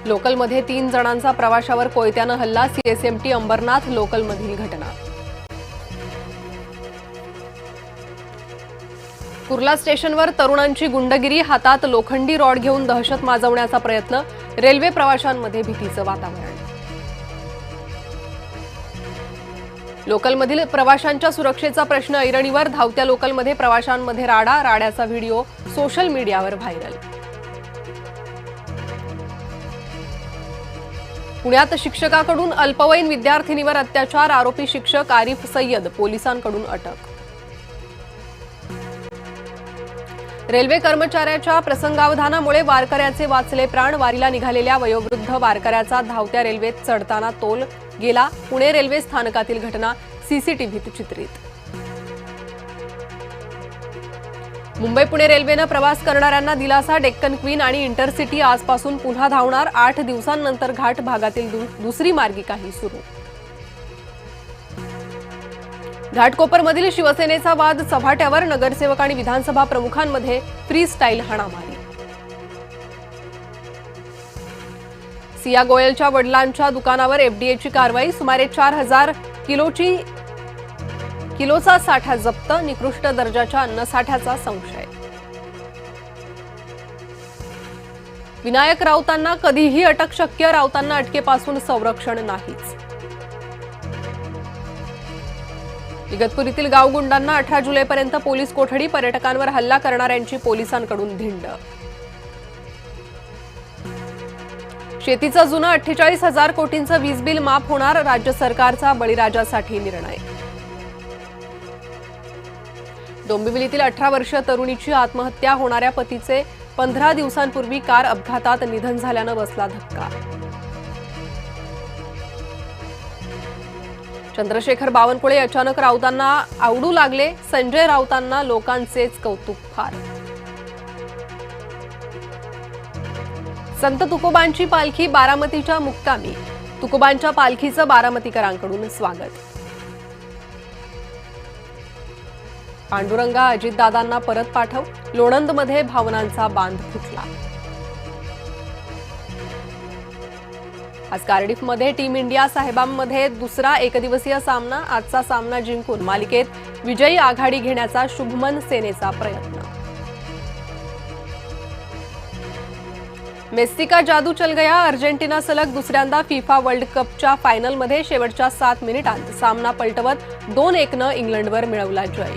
लोकलमध्ये 3 जणांचा प्रवाशावर कोयत्यानं हल्ला, सीएसएमटी अंबरनाथ लोकलमधील घटना। कुर्ला स्टेशनवर तरुणांची गुंडगिरी, हातात लोखंडी रॉड घेऊन दहशत माजवण्याचा प्रयत्न, रेल्वे प्रवाशांमध्ये भीतीचं वातावरण। लोकलमधील प्रवाशांच्या सुरक्षेचा प्रश्न ऐरणीवर, धावत्या लोकलमध्ये प्रवाशांमध्ये राड्याचा व्हिडिओ सोशल मीडियावर व्हायरल। पुण्यात शिक्षकाकडून अल्पवयीन विद्यार्थिनीवर अत्याचार, आरोपी शिक्षक आरिफ सय्यद पोलिसांकडून अटक। रेल्वे कर्मचाऱ्याच्या प्रसंगावधानामुळे वारकऱ्याचे वाचले प्राण, वारीला निघालेल्या वयोवृद्ध वारकऱ्याचा धावत्या रेल्वेत चढताना तोल गेला। पुणे रेल्वे स्थानकातील घटना सीसीटीव्हीत चित्रित। मुंबई पुणे रेल्वेनं प्रवास करणाऱ्यांना दिलासा, डेक्कन क्वीन आणि इंटरसिटी आजपासून पुन्हा धावणार, 8 दिवसांनंतर घाट भागातील दुसरी मार्गिकाही सुरू। घाटकोपरमधील शिवसेनेचा वाद चव्हाट्यावर, नगरसेवक आणि विधानसभा प्रमुखांमध्ये फ्री स्टाईल हाणामारी। सिया गोयलच्या वडिलांच्या दुकानावर एफडीएची कारवाई, सुमारे 4000 किलोचा साठा जप्त, निकृष्ट दर्जाच्या अन्नसाठ्याचा संशय। विनायक राऊतांना कधीही अटक शक्य, राऊतांना अटकेपासून संरक्षण नाहीच। इगतपुरीतील गावगुंडांना 18 जुलैपर्यंत पोलीस कोठडी, पर्यटकांवर हल्ला करणाऱ्यांची पोलिसांकडून धिंड। शेतीचं जुनं 48,000 कोटींचं वीज बिल माफ होणार, राज्य सरकारचा बळीराजासाठी निर्णय। डोंबिवलीतील 18 वर्षीय तरुणीची आत्महत्या, होणाऱ्या पतीचे 15 दिवसांपूर्वी कार अपघातात निधन झाल्यानं बसला धक्का। चंद्रशेखर बावनकुळे अचानक राऊतांना आवडू लागले, संजय राऊतांना लोकांचेच कौतुक फार। संत तुकोबांची पालखी बारामतीच्या मुक्कामी, तुकोबांच्या पालखीचं बारामतीकरांकडून स्वागत। पांडुरंगा अजितदादांना परत पाठव, लोणंदमध्ये भावनांचा बांध फुटला। आज कार्डिफमध्ये टीम इंडिया साहेबांमध्ये दुसरा एकदिवसीय सामना, आजचा सामना जिंकून मालिकेत विजयी आघाडी घेण्याचा शुभमन सेनेचा प्रयत्न। मेस्सी का जादू चल गया, अर्जेंटिना सलग दुसऱ्यांदा फिफा वर्ल्ड कपच्या फायनलमध्ये शेवटच्या 7 मिनिटांत सामना पलटवत 2-1 इंग्लंडवर मिळवला जय।